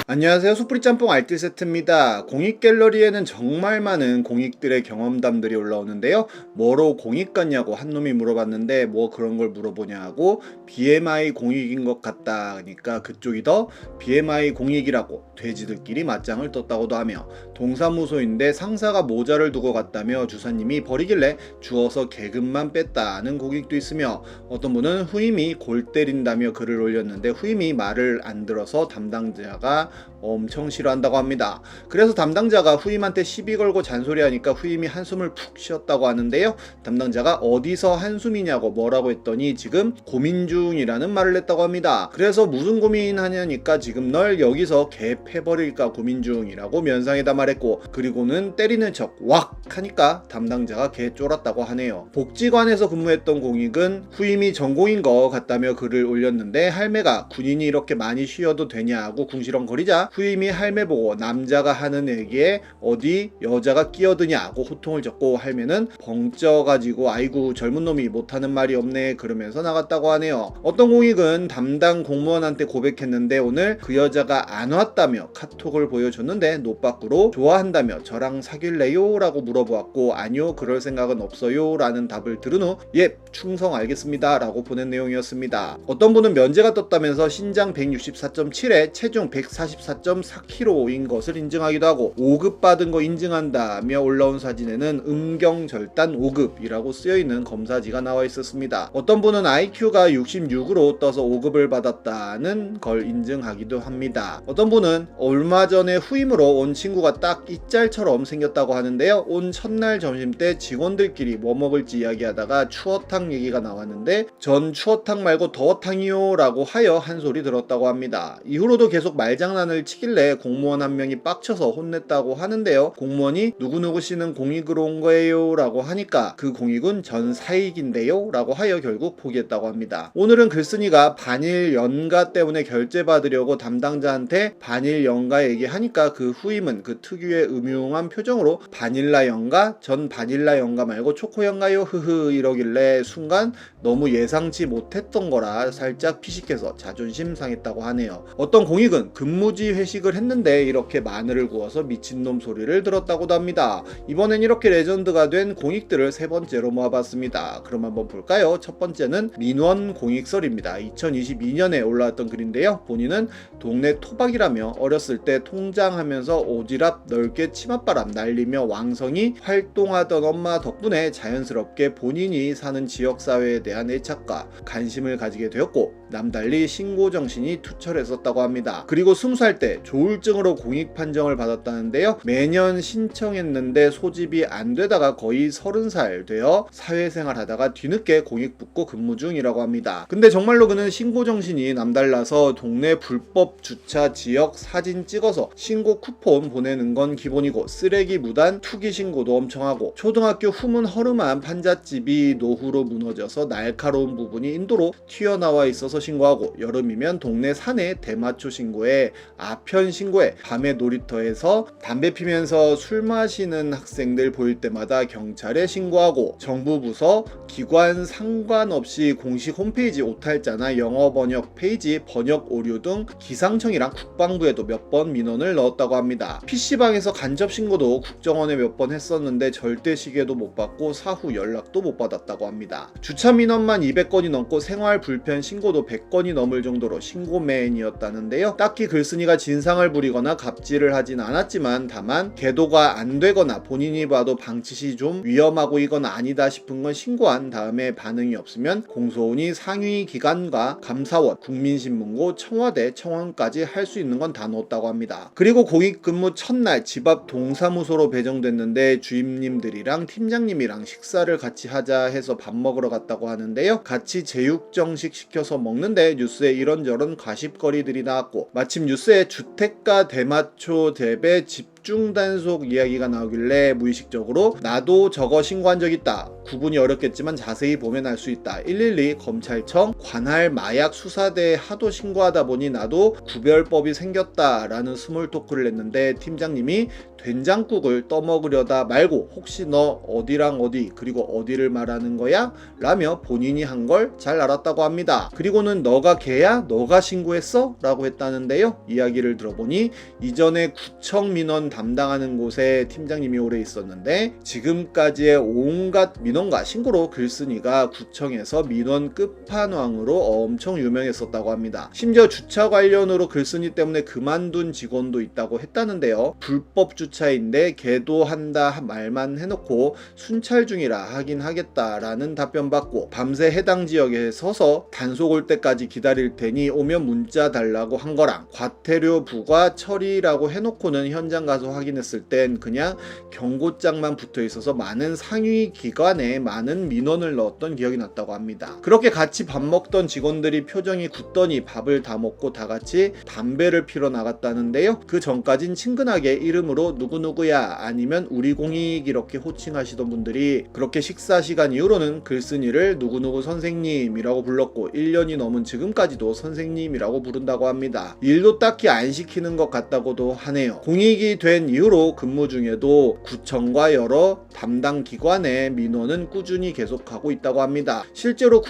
안녕하세요. 숯불이 짬뽕 알뜰 세트입니다. 공익 갤러리에는 정말 많은 공익들의 경험담들이 올라오는데요. 뭐로 공익 같냐고 한 놈이 물어봤는데 뭐 그런 걸 물어보냐고 BMI 공익인 것 같다 하니까 그쪽이 더 BMI 공익이라고 돼지들끼리 맞짱을 떴다고도 하며, 동사무소인데 상사가 모자를 두고 갔다며 주사님이 버리길래 주워서 계급만 뺐다는 공익도 있으며, 어떤 분은 후임이 골 때린다며 글을 올렸는데 후임이 말을 안 들어서 담당자가 엄청 싫어한다고 합니다. 그래서 담당자가 후임한테 시비 걸고 잔소리하니까 후임이 한숨을 푹 쉬었다고 하는데요. 담당자가 어디서 한숨이냐고 뭐라고 했더니 지금 고민 중이라는 말을 했다고 합니다. 그래서 무슨 고민하냐니까 지금 널 여기서 개 패버릴까 고민 중이라고 면상에다 말했고, 그리고는 때리는 척 왁 하니까 담당자가 개 쫄았다고 하네요. 복지관에서 근무했던 공익은 후임이 전공인 것 같다며 글을 올렸는데, 할매가 군인이 이렇게 많이 쉬어도 되냐고 궁시렁거리자 후임이 할매 보고 남자가 하는 얘기에 어디 여자가 끼어드냐고 호통을 쳤고, 할매는 벙쪄가지고 아이고 젊은 놈이 못하는 말이 없네 그러면서 나갔다고 하네요. 어떤 공익은 담당 공무원한테 고백했는데 오늘 그 여자가 안 왔다며 카톡을 보여줬는데 노빠꾸로 좋아한다며 저랑 사귈래요? 라고 물어보았고, 아니요 그럴 생각은 없어요 라는 답을 들은 후 예 충성 알겠습니다 라고 보낸 내용이었습니다. 어떤 분은 면제가 떴다면서 신장 164.7에 체중 144.4kg인 것을 인증하기도 하고, 5급 받은 거 인증한다며 올라온 사진에는 음경절단 5급이라고 쓰여있는 검사지가 나와 있었습니다. 어떤 분은 IQ가 66으로 떠서 5급을 받았다는 걸 인증하기도 합니다. 어떤 분은 얼마 전에 후임으로 온 친구가 딱 이 짤처럼 생겼다고 하는데요. 온 첫날 점심때 직원들끼리 뭐 먹을지 이야기하다가 추어탕 얘기가 나왔는데 전 추어탕 말고 더어탕이요 라고 하여 한 소리 들었다고 합니다. 이후로도 계속 말장난을 치길래 공무원 한 명이 빡쳐서 혼냈다고 하는데요. 공무원이 누구누구 씨는 공익으로 온 거예요 라고 하니까 그 공익은 전 사익인데요 라고 하여 결국 포기했다고 합니다. 오늘은 글쓴이가 반일 연가 때문에 결제받으려고 담당자한테 반일 연가 얘기하니까 그 후임은 그 특유의 음흉한 표정으로 바닐라 연가? 전 바닐라 연가 말고 초코 연가요 흐흐 이러길래 순간 너무 예상치 못했던 거라 살짝 피식해서 자존심 상했다고 하네요. 어떤 공익은 근무지 회식을 했는데 이렇게 마늘을 구워서 미친놈 소리를 들었다고도 합니다. 이번엔 이렇게 레전드가 된 공익들을 세 번째로 모아봤습니다. 그럼 한번 볼까요? 첫 번째는 민원 공익설입니다. 2022년에 올라왔던 글인데요. 본인은 동네 토박이라며 어렸을 때 통장하면서 오지랖 넓게 치맛바람 날리며 왕성히 활동하던 엄마 덕분에 자연스럽게 본인이 사는 지역사회에 대한 애착과 관심을 가지게 되었고, 남달리 신고정신이 투철했었다고 합니다. 그리고 20살 때 조울증으로 공익 판정을 받았다는데요. 매년 신청했는데 소집이 안 되다가 거의 30살 되어 사회생활 하다가 뒤늦게 공익 붙고 근무 중이라고 합니다. 근데 정말로 그는 신고정신이 남달라서 동네 불법 주차 지역 사진 찍어서 신고 쿠폰 보내는 건 기본이고, 쓰레기 무단 투기 신고도 엄청 하고, 초등학교 후문 허름한 판잣집이 노후로 무너져서 날카로운 부분이 인도로 튀어나와 있어서 신고하고, 여름이면 동네 산에 대마초 신고해, 아편 신고해, 밤에 놀이터에서 담배 피면서 술 마시는 학생들 보일 때마다 경찰에 신고하고, 정부 부서 기관 상관없이 공식 홈페이지 오탈자나 영어 번역 페이지 번역 오류 등 기상청이랑 국방부에도 몇 번 민원을 넣었다고 합니다. PC방에서 간접 신고도 국정원에 몇 번 했었는데 절대 시계도 못 받고 사후 연락도 못 받았다고 합니다. 주차 민원만 200건이 넘고 생활 불편 신고도 100건이 넘을 정도로 신고맨이었다는데요. 딱히 글쓴이가 진상을 부리거나 갑질을 하진 않았지만, 다만 계도가 안 되거나 본인이 봐도 방치시 좀 위험하고 이건 아니다 싶은 건 신고한 다음에 반응이 없으면 공소원이 상위 기관과 감사원, 국민신문고, 청와대, 청원까지 할 수 있는 건 다 넣었다고 합니다. 그리고 공익 근무 첫날 집 앞 동사무소로 배정됐는데 주임님들이랑 팀장님이랑 식사를 같이 하자 해서 밥 먹으러 갔다고 하는데요. 같이 제육정식 시켜서 먹는데 뉴스에 이런저런 가십거리들이 나왔고, 마침 뉴스에 주택가 대마초 대배 집 집중 단속 이야기가 나오길래 무의식적으로 나도 저거 신고한 적 있다. 구분이 어렵겠지만 자세히 보면 알 수 있다. 112 검찰청 관할 마약 수사대에 하도 신고하다 보니 나도 구별법이 생겼다라는 스몰 토크를 했는데 팀장님이 된장국을 떠먹으려다 말고 혹시 너 어디랑 어디 그리고 어디를 말하는 거야? 라며 본인이 한 걸 잘 알았다고 합니다. 그리고는 너가 걔야? 너가 신고했어? 라고 했다는데요. 이야기를 들어보니 이전에 구청 민원 담당하는 곳에 팀장님이 오래 있었는데 지금까지의 온갖 민원과 신고로 글쓴이가 구청에서 민원 끝판왕으로 엄청 유명했었다고 합니다. 심지어 주차 관련으로 글쓴이 때문에 그만둔 직원도 있다고 했다는데요. 불법 주차인데 걔도 한다 말만 해놓고 순찰 중이라 하긴 하겠다라는 답변 받고 밤새 해당 지역에 서서 단속 올 때까지 기다릴 테니 오면 문자 달라고 한 거랑 과태료 부과 처리라고 해놓고는 현장 가서 확인했을 땐 그냥 경고장만 붙어 있어서 많은 상위 기관에 많은 민원을 넣었던 기억이 났다고 합니다. 그렇게 같이 밥 먹던 직원들이 표정이 굳더니 밥을 다 먹고 다 같이 담배를 피러 나갔다는데요. 그 전까진 친근하게 이름으로 누구누구야 아니면 우리 공익 이렇게 호칭하시던 분들이 그렇게 식사 시간 이후로는 글쓴이를 누구누구 선생님이라고 불렀고 1년이 넘은 지금까지도 선생님이라고 부른다고 합니다. 일도 딱히 안 시키는 것 같다고도 하네요. 공익이 된 이후로 근무 중에도 구청과 여러 담당 기관의 민원은 꾸준히 계속하고 있다고 합니다. 실제로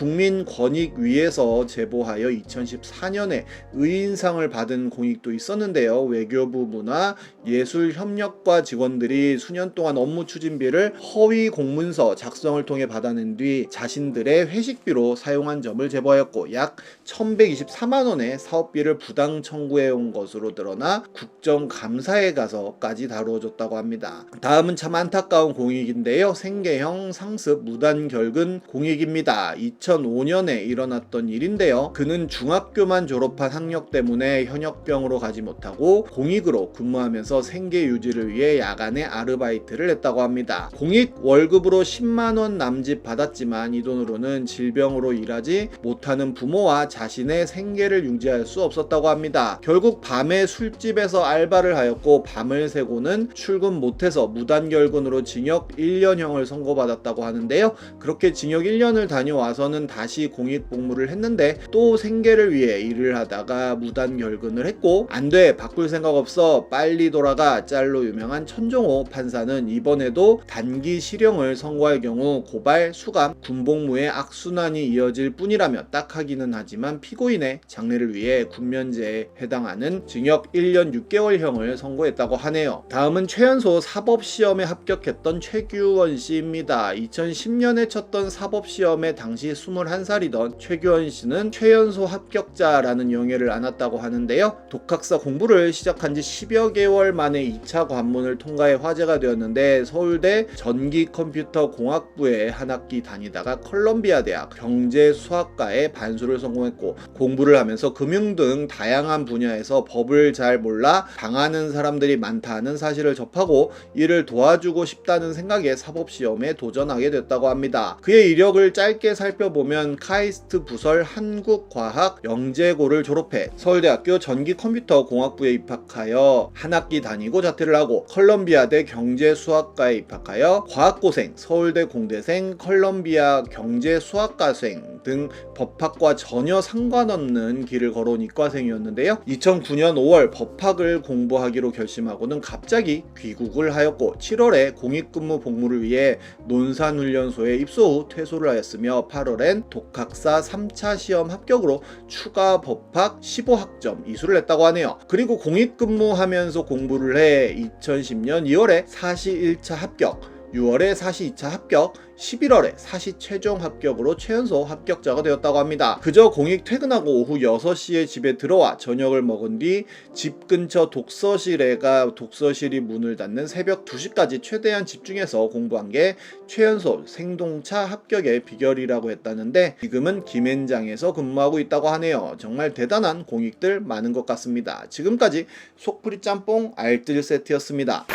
국민권익위에서 제보하여 2014년에 의인상을 받은 공익도 있었는데요. 외교부 문화 예술협력과 직원들이 수년 동안 업무 추진비를 허위 공문서 작성을 통해 받아낸 뒤 자신들의 회식비로 사용한 점을 제보하였고 약 1124만원의 사업비를 부당 청구해온 것으로 드러나 국정감사에 가서까지 다루어졌다고 합니다. 다음은 참 안타까운 공익인데요. 생계형 상습 무단결근 공익입니다. 2005년에 일어났던 일인데요. 그는 중학교만 졸업한 학력 때문에 현역병으로 가지 못하고 공익으로 근무하면서 생계 유지를 위해 야간에 아르바이트를 했다고 합니다. 공익 월급으로 10만원 남짓 받았지만 이 돈으로는 질병으로 일하지 못하는 부모와 자신의 생계를 유지할 수 없었다고 합니다. 결국 밤에 술집에서 알바를 하였고 밤을 새고는 출근 못해서 무단결근으로 징역 1년형을 선고받았다고 하는데요. 그렇게 징역 1년을 다녀와서는 다시 공익 복무를 했는데 또 생계를 위해 일을 하다가 무단결근을 했고 안돼 바꿀 생각 없어 빨리 돌아가 짤로 유명한 천종호 판사는 이번에도 단기 실형을 선고할 경우 고발, 수감, 군복무의 악순환이 이어질 뿐이라며 딱하기는 하지만 피고인의 장래를 위해 군면제에 해당하는 징역 1년 6개월형을 선고했다고 하네요. 다음은 최연소 사법시험에 합격했던 최규원 씨입니다. 2010년에 쳤던 사법시험에 당시 21살이던 최규원 씨는 최연소 합격자라는 영예를 안았다고 하는데요. 독학사 공부를 시작한 지 10여 개월 만에 2차 관문을 통과해 화제가 되었는데 서울대 전기컴퓨터공학부에 한 학기 다니다가 컬럼비아 대학 경제수학과에 반수를 성공했고 공부를 하면서 금융 등 다양한 분야에서 법을 잘 몰라 당하는 사람들이 많다는 사실을 접하고 이를 도와주고 싶다는 생각에 사법시험에 도전하게 됐다고 합니다. 그의 이력을 짧게 살펴보면 카이스트 부설 한국과학 영재고를 졸업해 서울대학교 전기컴퓨터공학부에 입학하여 한 학기 다니고 자퇴를 하고 컬럼비아대 경제수학과에 입학하여 과학고생, 서울대 공대생, 컬럼비아 경제수학과생 등 법학과 전혀 상관없는 길을 걸어온 이과생이었는데요. 2009년 5월 법학을 공부하기로 결심하고는 갑자기 귀국을 하였고 7월에 공익근무 복무를 위해 논산훈련소에 입소 후 퇴소를 하였으며 8월엔 독학사 3차 시험 합격으로 추가 법학 15학점 이수를 했다고 하네요. 그리고 공익근무하면서 공부를 해 2010년 2월에 사시 1차 합격, 6월에 사시 2차 합격, 11월에 사시 최종 합격으로 최연소 합격자가 되었다고 합니다. 그저 공익 퇴근하고 오후 6시에 집에 들어와 저녁을 먹은 뒤 집 근처 독서실이 문을 닫는 새벽 2시까지 최대한 집중해서 공부한 게 최연소 생동차 합격의 비결이라고 했다는데 지금은 김앤장에서 근무하고 있다고 하네요. 정말 대단한 공익들 많은 것 같습니다. 지금까지 속풀이 짬뽕 알뜰 세트였습니다.